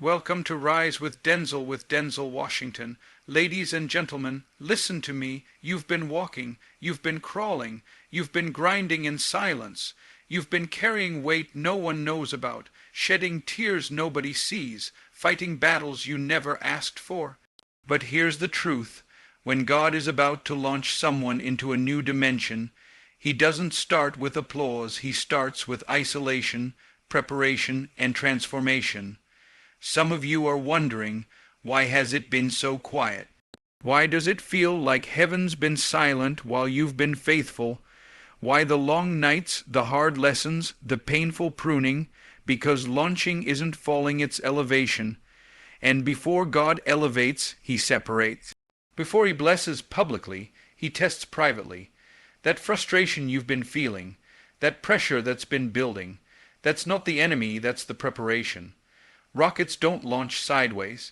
Welcome to Rise with Denzel Washington. Ladies and gentlemen, listen to me. You've been walking, you've been crawling, you've been grinding in silence. You've been carrying weight no one knows about, shedding tears nobody sees, fighting battles you never asked for. But here's the truth. When God is about to launch someone into a new dimension, He doesn't start with applause. He starts with isolation, preparation, and transformation. Some of you are wondering, why has it been so quiet? Why does it feel like heaven's been silent while you've been faithful? Why the long nights, the hard lessons, the painful pruning? Because launching isn't falling, it's elevation. And before God elevates, He separates. Before He blesses publicly, He tests privately. That frustration you've been feeling, that pressure that's been building, that's not the enemy, that's the preparation. Rockets don't launch sideways.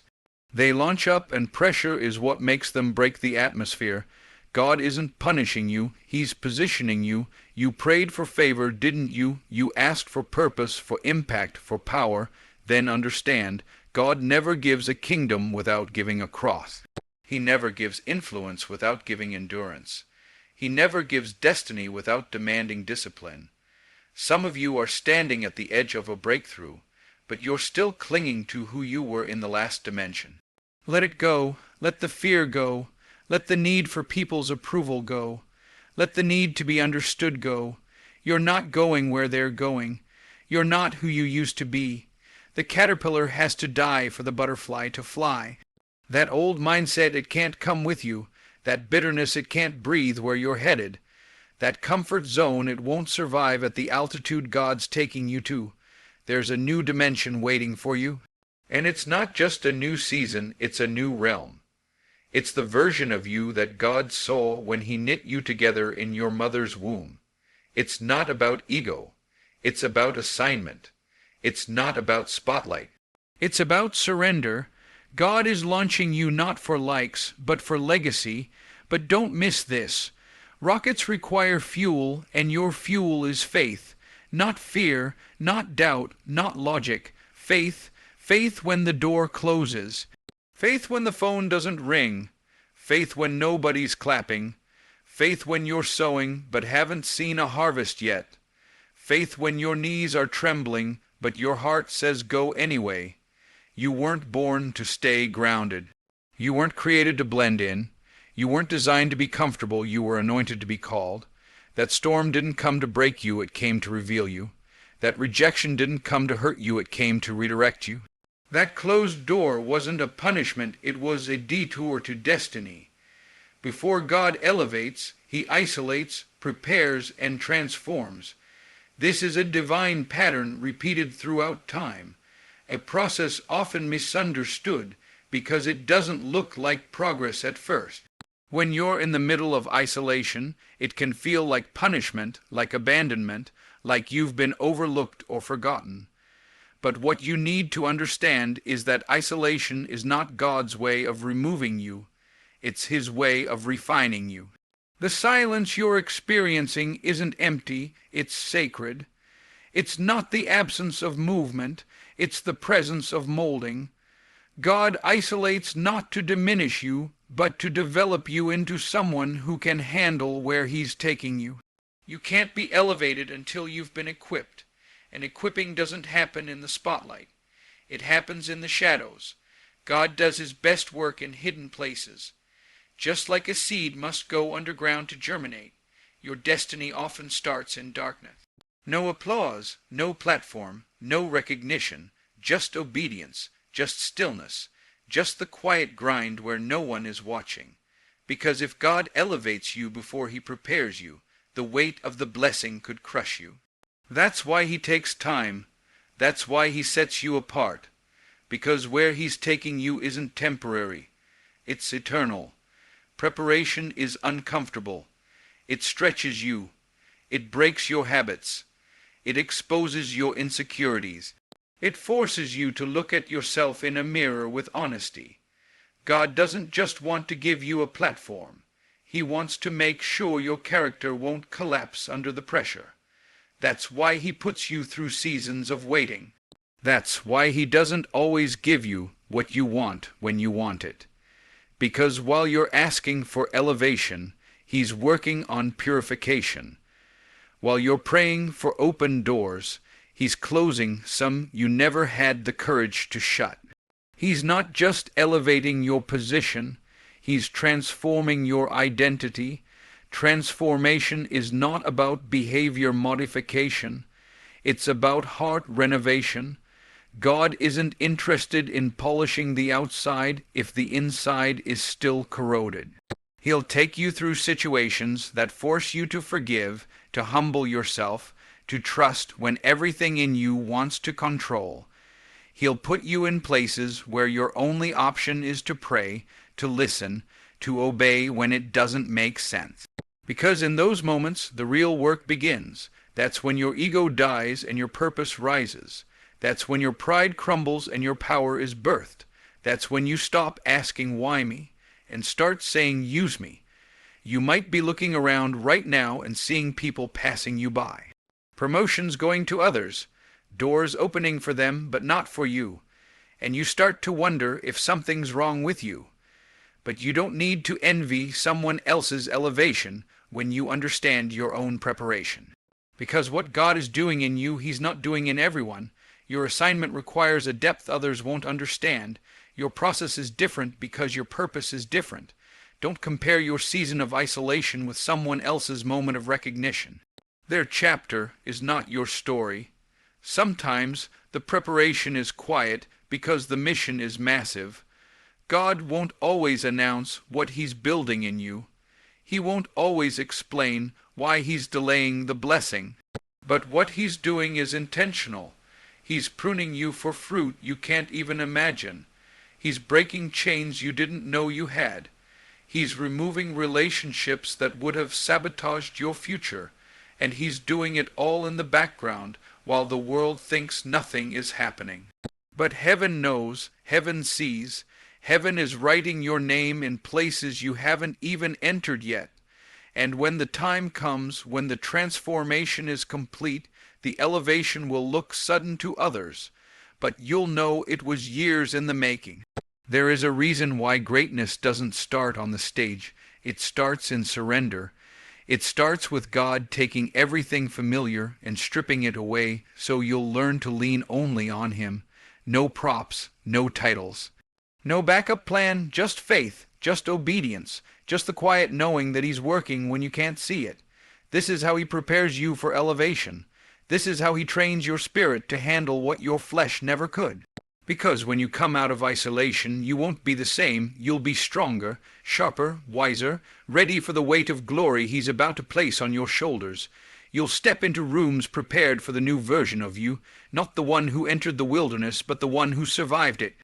They launch up, and pressure is what makes them break the atmosphere. God isn't punishing you, He's positioning you. You prayed for favor, didn't you? You asked for purpose, for impact, for power. Then understand, God never gives a kingdom without giving a cross. He never gives influence without giving endurance. He never gives destiny without demanding discipline. Some of you are standing at the edge of a breakthrough, but you're still clinging to who you were in the last dimension. Let it go. Let the fear go. Let the need for people's approval go. Let the need to be understood go. You're not going where they're going. You're not who you used to be. The caterpillar has to die for the butterfly to fly. That old mindset, it can't come with you. That bitterness, it can't breathe where you're headed. That comfort zone, it won't survive at the altitude God's taking you to. There's a new dimension waiting for you. And it's not just a new season, it's a new realm. It's the version of you that God saw when He knit you together in your mother's womb. It's not about ego. It's about assignment. It's not about spotlight. It's about surrender. God is launching you not for likes, but for legacy. But don't miss this. Rockets require fuel, and your fuel is faith. Not fear, not doubt, not logic. Faith. Faith when the door closes. Faith when the phone doesn't ring. Faith when nobody's clapping. Faith when you're sowing but haven't seen a harvest yet. Faith when your knees are trembling but your heart says go anyway. You weren't born to stay grounded. You weren't created to blend in. You weren't designed to be comfortable. You were anointed to be called. That storm didn't come to break you, it came to reveal you. That rejection didn't come to hurt you, it came to redirect you. That closed door wasn't a punishment, it was a detour to destiny. Before God elevates, He isolates, prepares, and transforms. This is a divine pattern repeated throughout time, a process often misunderstood because it doesn't look like progress at first. When you're in the middle of isolation, it can feel like punishment, like abandonment, like you've been overlooked or forgotten. But what you need to understand is that isolation is not God's way of removing you. It's His way of refining you. The silence you're experiencing isn't empty, it's sacred. It's not the absence of movement, it's the presence of molding. God isolates not to diminish you, but to develop you into someone who can handle where He's taking you. You can't be elevated until you've been equipped, and equipping doesn't happen in the spotlight. It happens in the shadows. God does His best work in hidden places. Just like a seed must go underground to germinate, your destiny often starts in darkness. No applause, no platform, no recognition, just obedience, just stillness, just the quiet grind where no one is watching. Because if God elevates you before He prepares you, the weight of the blessing could crush you. That's why He takes time. That's why He sets you apart. Because where He's taking you isn't temporary. It's eternal. Preparation is uncomfortable. It stretches you. It breaks your habits. It exposes your insecurities. It forces you to look at yourself in a mirror with honesty. God doesn't just want to give you a platform. He wants to make sure your character won't collapse under the pressure. That's why He puts you through seasons of waiting. That's why he doesn't always give you what you want when you want it. Because while you're asking for elevation, he's working on purification. While you're praying for open doors, he's closing some you never had the courage to shut. He's not just elevating your position, he's transforming your identity. Transformation is not about behavior modification, it's about heart renovation. God isn't interested in polishing the outside if the inside is still corroded. He'll take you through situations that force you to forgive, to humble yourself, to trust when everything in you wants to control. He'll put you in places where your only option is to pray, to listen, to obey when it doesn't make sense. Because in those moments, the real work begins. That's when your ego dies and your purpose rises. That's when your pride crumbles and your power is birthed. That's when you stop asking why me and start saying use me. You might be looking around right now and seeing people passing you by. Promotions going to others, doors opening for them but not for you. And you start to wonder if something's wrong with you. But you don't need to envy someone else's elevation when you understand your own preparation. Because what God is doing in you, he's not doing in everyone. Your assignment requires a depth others won't understand. Your process is different because your purpose is different. Don't compare your season of isolation with someone else's moment of recognition. Their chapter is not your story. Sometimes the preparation is quiet because the mission is massive. God won't always announce what he's building in you. He won't always explain why he's delaying the blessing. But what he's doing is intentional. He's pruning you for fruit you can't even imagine. He's breaking chains you didn't know you had. He's removing relationships that would have sabotaged your future. And he's doing it all in the background while the world thinks nothing is happening. But heaven knows, heaven sees, heaven is writing your name in places you haven't even entered yet. And when the time comes, when the transformation is complete, the elevation will look sudden to others, but you'll know it was years in the making. There is a reason why greatness doesn't start on the stage. It starts in surrender. It starts with God taking everything familiar and stripping it away so you'll learn to lean only on him. No props, no titles. No backup plan, just faith, just obedience, just the quiet knowing that he's working when you can't see it. This is how he prepares you for elevation. This is how he trains your spirit to handle what your flesh never could. Because when you come out of isolation, you won't be the same. You'll be stronger, sharper, wiser, ready for the weight of glory he's about to place on your shoulders. You'll step into rooms prepared for the new version of you, not the one who entered the wilderness, but the one who survived it,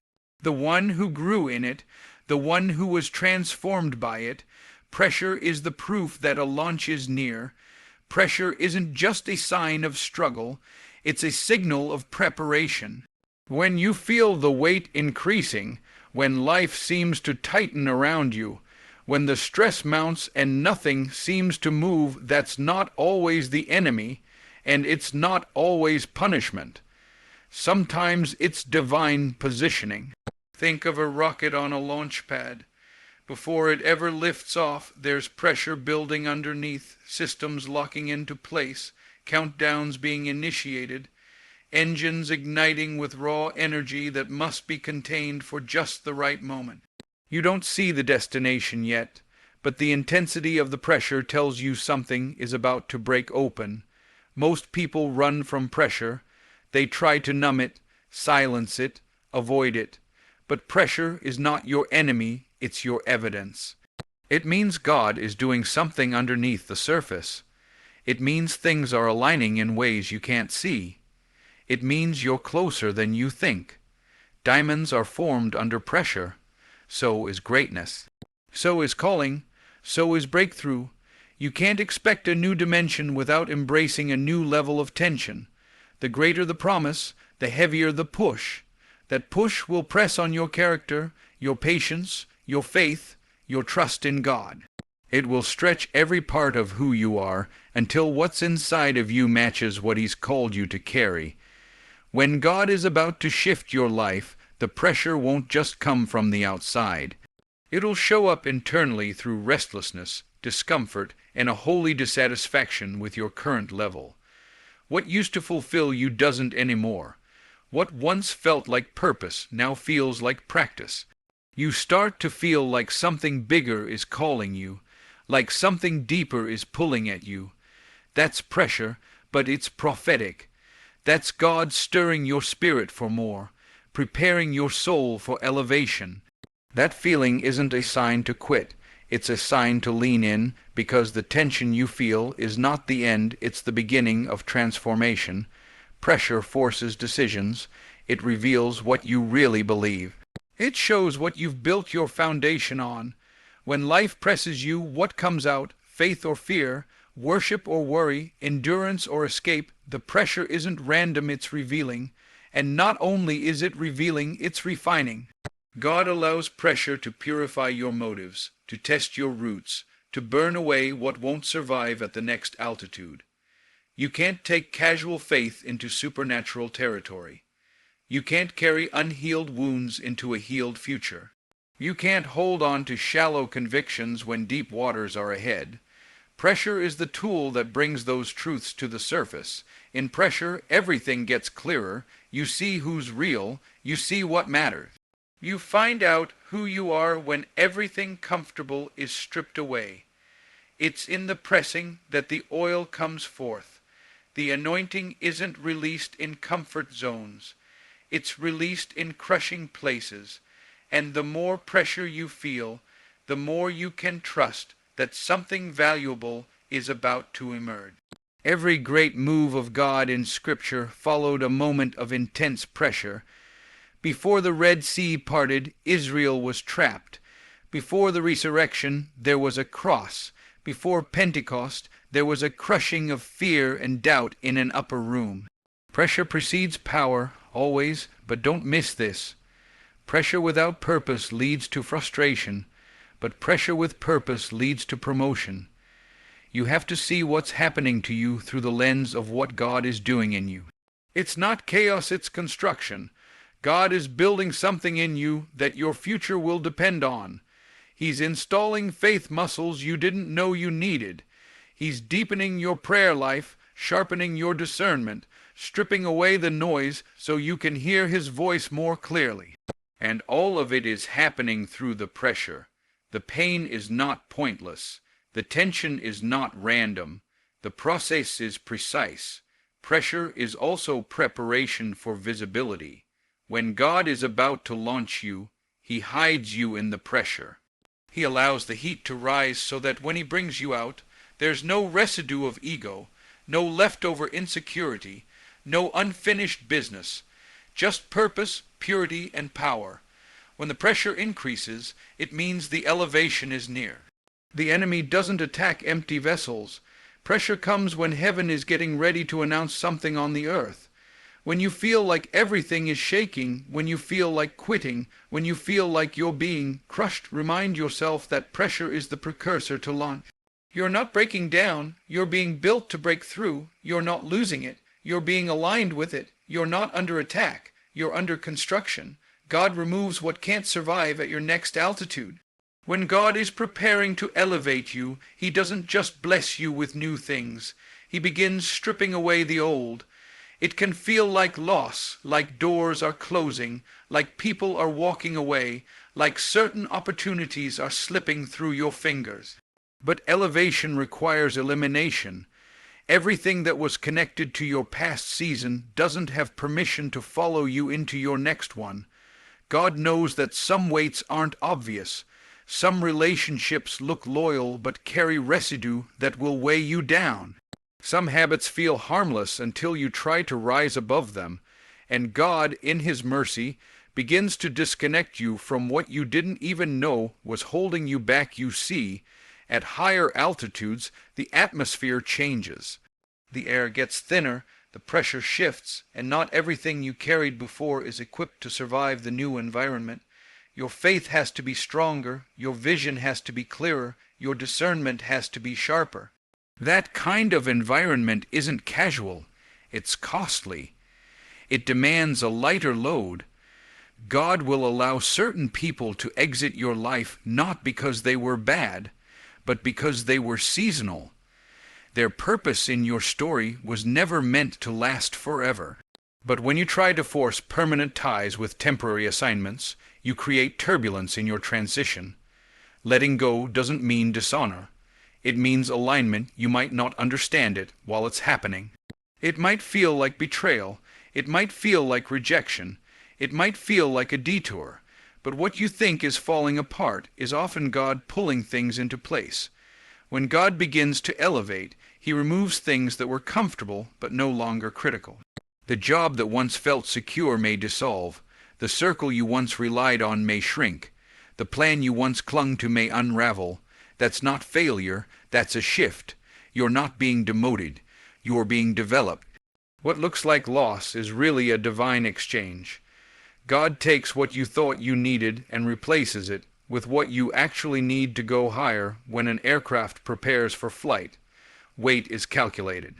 the one who grew in it, the one who was transformed by it. Pressure is the proof that a launch is near. Pressure isn't just a sign of struggle, it's a signal of preparation. When you feel the weight increasing, when life seems to tighten around you, when the stress mounts and nothing seems to move, that's not always the enemy, and it's not always punishment. Sometimes it's divine positioning. Think of a rocket on a launch pad. Before it ever lifts off, there's pressure building underneath, systems locking into place, countdowns being initiated, engines igniting with raw energy that must be contained for just the right moment. You don't see the destination yet, but the intensity of the pressure tells you something is about to break open. Most people run from pressure. They try to numb it, silence it, avoid it. But pressure is not your enemy, it's your evidence. It means God is doing something underneath the surface. It means things are aligning in ways you can't see. It means you're closer than you think. Diamonds are formed under pressure. So is greatness. So is calling. So is breakthrough. You can't expect a new dimension without embracing a new level of tension. The greater the promise, the heavier the push. That push will press on your character, your patience, your faith, your trust in God. It will stretch every part of who you are until what's inside of you matches what he's called you to carry. When God is about to shift your life, the pressure won't just come from the outside. It'll show up internally through restlessness, discomfort, and a holy dissatisfaction with your current level. What used to fulfill you doesn't anymore. What once felt like purpose now feels like practice. You start to feel like something bigger is calling you, like something deeper is pulling at you. That's pressure, but it's prophetic. That's God stirring your spirit for more, preparing your soul for elevation. That feeling isn't a sign to quit. It's a sign to lean in, because the tension you feel is not the end, it's the beginning of transformation. Pressure forces decisions. It reveals what you really believe. It shows what you've built your foundation on. When life presses you, what comes out, faith or fear, worship or worry, endurance or escape? The pressure isn't random, it's revealing. And not only is it revealing, it's refining. God allows pressure to purify your motives, to test your roots, to burn away what won't survive at the next altitude. You can't take casual faith into supernatural territory. You can't carry unhealed wounds into a healed future. You can't hold on to shallow convictions when deep waters are ahead. Pressure is the tool that brings those truths to the surface. In pressure, everything gets clearer. You see who's real. You see what matters. You find out who you are when everything comfortable is stripped away. It's in the pressing that the oil comes forth. The anointing isn't released in comfort zones. It's released in crushing places. And the more pressure you feel, the more you can trust that something valuable is about to emerge. Every great move of God in Scripture followed a moment of intense pressure. Before the Red Sea parted, Israel was trapped. Before the resurrection, there was a cross. Before Pentecost, there was a crushing of fear and doubt in an upper room. Pressure precedes power, always, but don't miss this. Pressure without purpose leads to frustration, but pressure with purpose leads to promotion. You have to see what's happening to you through the lens of what God is doing in you. It's not chaos, it's construction. God is building something in you that your future will depend on. He's installing faith muscles you didn't know you needed. He's deepening your prayer life, sharpening your discernment, stripping away the noise so you can hear His voice more clearly. And all of it is happening through the pressure. The pain is not pointless. The tension is not random. The process is precise. Pressure is also preparation for visibility. When God is about to launch you, He hides you in the pressure. He allows the heat to rise so that when He brings you out, there's no residue of ego, no leftover insecurity, no unfinished business, just purpose, purity, and power. When the pressure increases, it means the elevation is near. The enemy doesn't attack empty vessels. Pressure comes when heaven is getting ready to announce something on the earth. When you feel like everything is shaking, when you feel like quitting, when you feel like you're being crushed, remind yourself that pressure is the precursor to launch. You're not breaking down, you're being built to break through. You're not losing it, you're being aligned with it. You're not under attack, you're under construction. God removes what can't survive at your next altitude. When God is preparing to elevate you, He doesn't just bless you with new things. He begins stripping away the old. It can feel like loss, like doors are closing, like people are walking away, like certain opportunities are slipping through your fingers. But elevation requires elimination. Everything that was connected to your past season doesn't have permission to follow you into your next one. God knows that some weights aren't obvious. Some relationships look loyal but carry residue that will weigh you down. Some habits feel harmless until you try to rise above them, and God, in His mercy, begins to disconnect you from what you didn't even know was holding you back. You see, at higher altitudes, the atmosphere changes. The air gets thinner, the pressure shifts, and not everything you carried before is equipped to survive the new environment. Your faith has to be stronger, your vision has to be clearer, your discernment has to be sharper. That kind of environment isn't casual, it's costly. It demands a lighter load. God will allow certain people to exit your life not because they were bad, but because they were seasonal. Their purpose in your story was never meant to last forever. But when you try to force permanent ties with temporary assignments, you create turbulence in your transition. Letting go doesn't mean dishonor. It means alignment. You might not understand it while it's happening. It might feel like betrayal. It might feel like rejection. It might feel like a detour. But what you think is falling apart is often God pulling things into place. When God begins to elevate, He removes things that were comfortable but no longer critical. The job that once felt secure may dissolve. The circle you once relied on may shrink. The plan you once clung to may unravel. That's not failure, that's a shift. You're not being demoted. You're being developed. What looks like loss is really a divine exchange. God takes what you thought you needed and replaces it with what you actually need to go higher when an aircraft prepares for flight. Weight is calculated.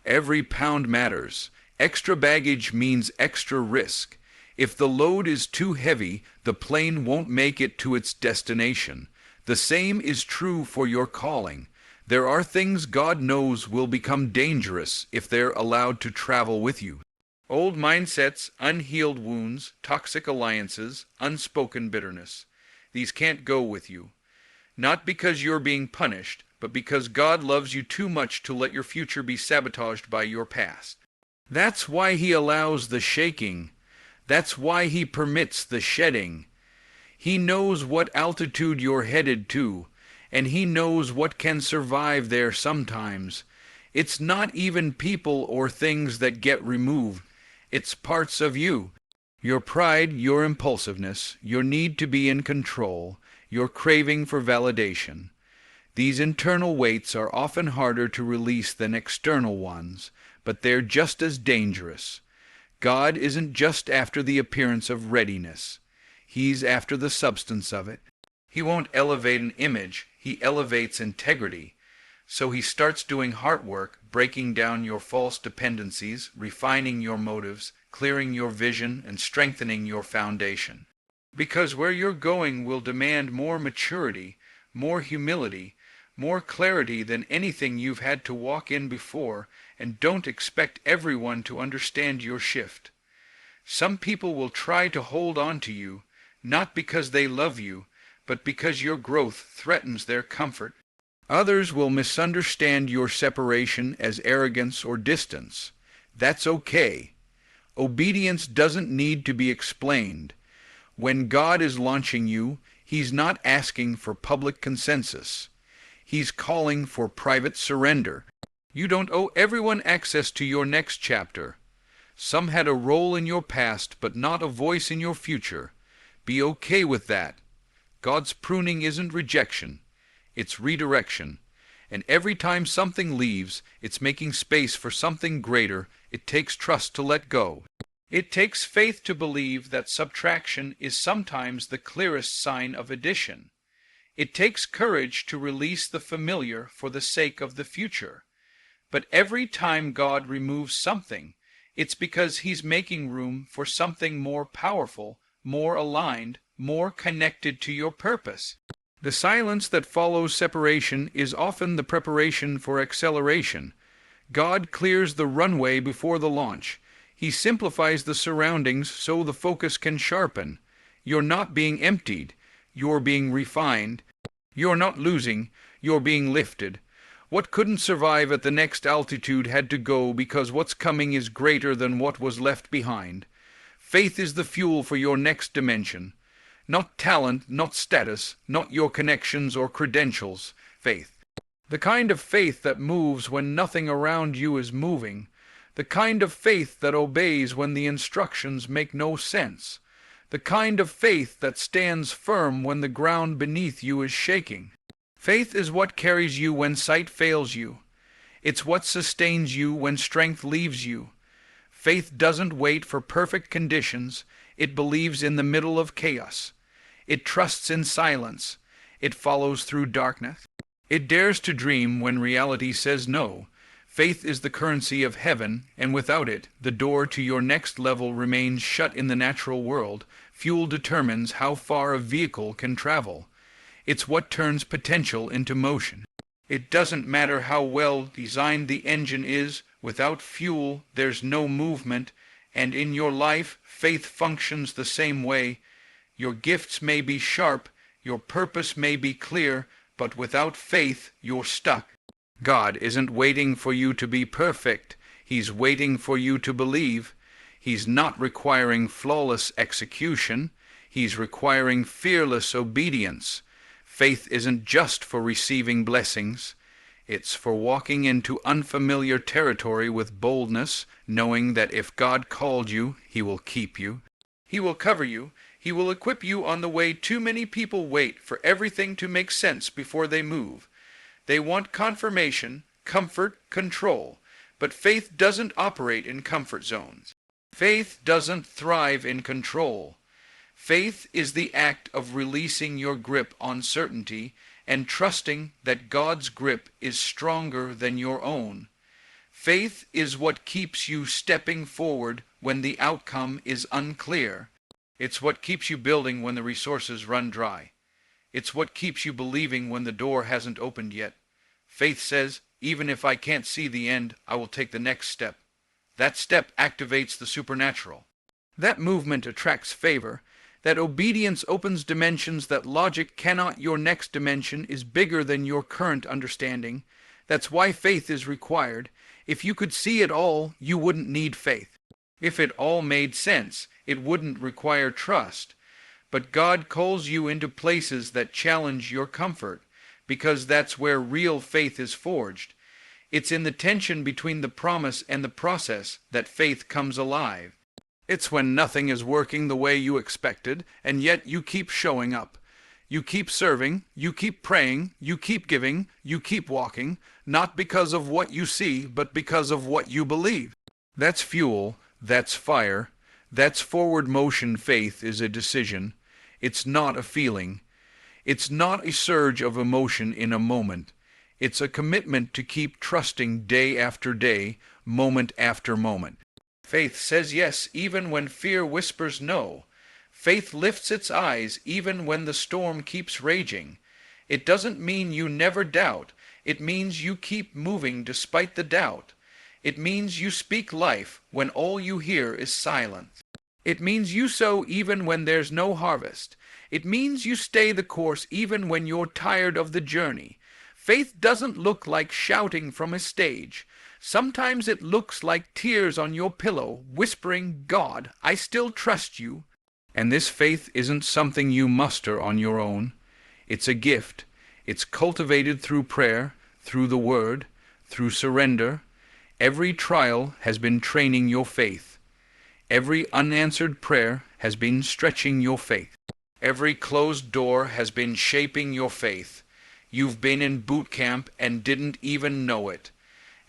Every pound matters. Extra baggage means extra risk. If the load is too heavy, the plane won't make it to its destination. The same is true for your calling. There are things God knows will become dangerous if they're allowed to travel with you. Old mindsets, unhealed wounds, toxic alliances, unspoken bitterness. These can't go with you. Not because you're being punished, but because God loves you too much to let your future be sabotaged by your past. That's why He allows the shaking. That's why He permits the shedding. He knows what altitude you're headed to, and He knows what can survive there sometimes. It's not even people or things that get removed. It's parts of you. Your pride, your impulsiveness, your need to be in control, your craving for validation. These internal weights are often harder to release than external ones, but they're just as dangerous. God isn't just after the appearance of readiness. He's after the substance of it. He won't elevate an image. He elevates integrity. So He starts doing heart work, breaking down your false dependencies, refining your motives, clearing your vision, and strengthening your foundation. Because where you're going will demand more maturity, more humility, more clarity than anything you've had to walk in before, and don't expect everyone to understand your shift. Some people will try to hold on to you, not because they love you, but because your growth threatens their comfort. Others will misunderstand your separation as arrogance or distance. That's okay. Obedience doesn't need to be explained. When God is launching you, He's not asking for public consensus. He's calling for private surrender. You don't owe everyone access to your next chapter. Some had a role in your past, but not a voice in your future. Be okay with that. God's pruning isn't rejection. It's redirection. And every time something leaves, it's making space for something greater. It takes trust to let go. It takes faith to believe that subtraction is sometimes the clearest sign of addition. It takes courage to release the familiar for the sake of the future. But every time God removes something, it's because He's making room for something more powerful, more aligned, more connected to your purpose. The silence that follows separation is often the preparation for acceleration. God clears the runway before the launch. He simplifies the surroundings so the focus can sharpen. You're not being emptied. You're being refined. You're not losing. You're being lifted. What couldn't survive at the next altitude had to go because what's coming is greater than what was left behind. Faith is the fuel for your next dimension. Not talent, not status, not your connections or credentials. Faith. The kind of faith that moves when nothing around you is moving. The kind of faith that obeys when the instructions make no sense. The kind of faith that stands firm when the ground beneath you is shaking. Faith is what carries you when sight fails you. It's what sustains you when strength leaves you. Faith doesn't wait for perfect conditions. It believes in the middle of chaos. It trusts in silence. It follows through darkness. It dares to dream when reality says no. Faith is the currency of heaven, and without it, the door to your next level remains shut in the natural world. Fuel determines how far a vehicle can travel. It's what turns potential into motion. It doesn't matter how well designed the engine is, without fuel there's no movement, and in your life, faith functions the same way. Your gifts may be sharp, your purpose may be clear, but without faith you're stuck. God isn't waiting for you to be perfect. He's waiting for you to believe. He's not requiring flawless execution. He's requiring fearless obedience. Faith isn't just for receiving blessings. It's for walking into unfamiliar territory with boldness, knowing that if God called you, He will keep you. He will cover you. He will equip you on the way. Too many people wait for everything to make sense before they move. They want confirmation, comfort, control. But faith doesn't operate in comfort zones. Faith doesn't thrive in control. Faith is the act of releasing your grip on certainty and trusting that God's grip is stronger than your own. Faith is what keeps you stepping forward when the outcome is unclear. It's what keeps you building when the resources run dry. It's what keeps you believing when the door hasn't opened yet. Faith says, even if I can't see the end, I will take the next step. That step activates the supernatural. That movement attracts favor. That obedience opens dimensions that logic cannot. Your next dimension is bigger than your current understanding. That's why faith is required. If you could see it all, you wouldn't need faith. If it all made sense, it wouldn't require trust. But God calls you into places that challenge your comfort, because that's where real faith is forged. It's in the tension between the promise and the process that faith comes alive. It's when nothing is working the way you expected, and yet you keep showing up. You keep serving, you keep praying, you keep giving, you keep walking, not because of what you see, but because of what you believe. That's fuel, that's fire, that's forward motion. Faith is a decision. It's not a feeling. It's not a surge of emotion in a moment. It's a commitment to keep trusting day after day, moment after moment. Faith says yes even when fear whispers no. Faith lifts its eyes even when the storm keeps raging. It doesn't mean you never doubt. It means you keep moving despite the doubt. It means you speak life when all you hear is silence. It means you sow even when there's no harvest. It means you stay the course even when you're tired of the journey. Faith doesn't look like shouting from a stage. Sometimes it looks like tears on your pillow, whispering, God, I still trust you. And this faith isn't something you muster on your own. It's a gift. It's cultivated through prayer, through the Word, through surrender. Every trial has been training your faith. Every unanswered prayer has been stretching your faith. Every closed door has been shaping your faith. You've been in boot camp and didn't even know it.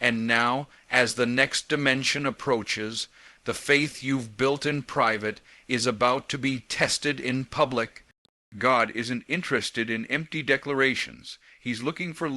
And now, as the next dimension approaches, the faith you've built in private is about to be tested in public. God isn't interested in empty declarations. He's looking for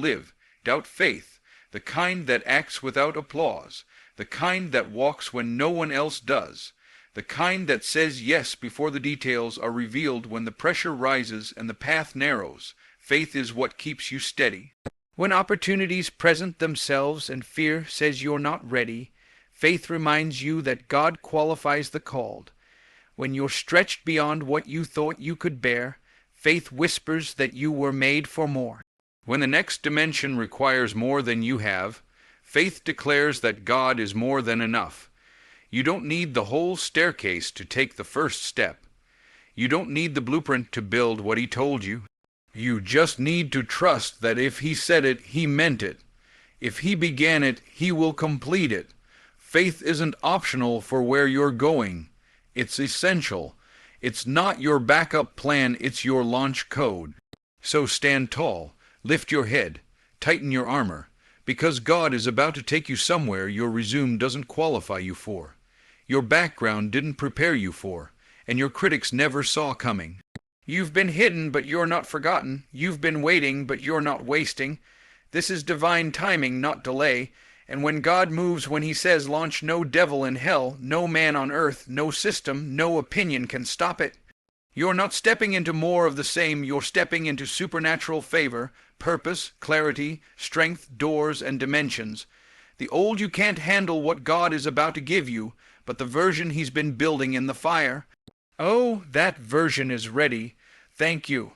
doubt faith, the kind that acts without applause, the kind that walks when no one else does, the kind that says yes before the details are revealed. When the pressure rises and the path narrows, faith is what keeps you steady. When opportunities present themselves and fear says you're not ready, faith reminds you that God qualifies the called. When you're stretched beyond what you thought you could bear, faith whispers that you were made for more. When the next dimension requires more than you have, faith declares that God is more than enough. You don't need the whole staircase to take the first step. You don't need the blueprint to build what He told you. You just need to trust that if He said it, He meant it. If He began it, He will complete it. Faith isn't optional for where you're going. It's essential. It's not your backup plan, it's your launch code. So stand tall, lift your head, tighten your armor, because God is about to take you somewhere your resume doesn't qualify you for. Your background didn't prepare you for, and your critics never saw coming. You've been hidden, but you're not forgotten. You've been waiting, but you're not wasting. This is divine timing, not delay, And when God moves, when he says launch, no devil in hell, no man on earth, no system, no opinion can stop it. You're not stepping into more of the same, you're stepping into supernatural favor, purpose, clarity, strength, doors, and dimensions. The old you can't handle what God is about to give you, but the version he's been building in the fire. Oh, that version is ready. Thank you.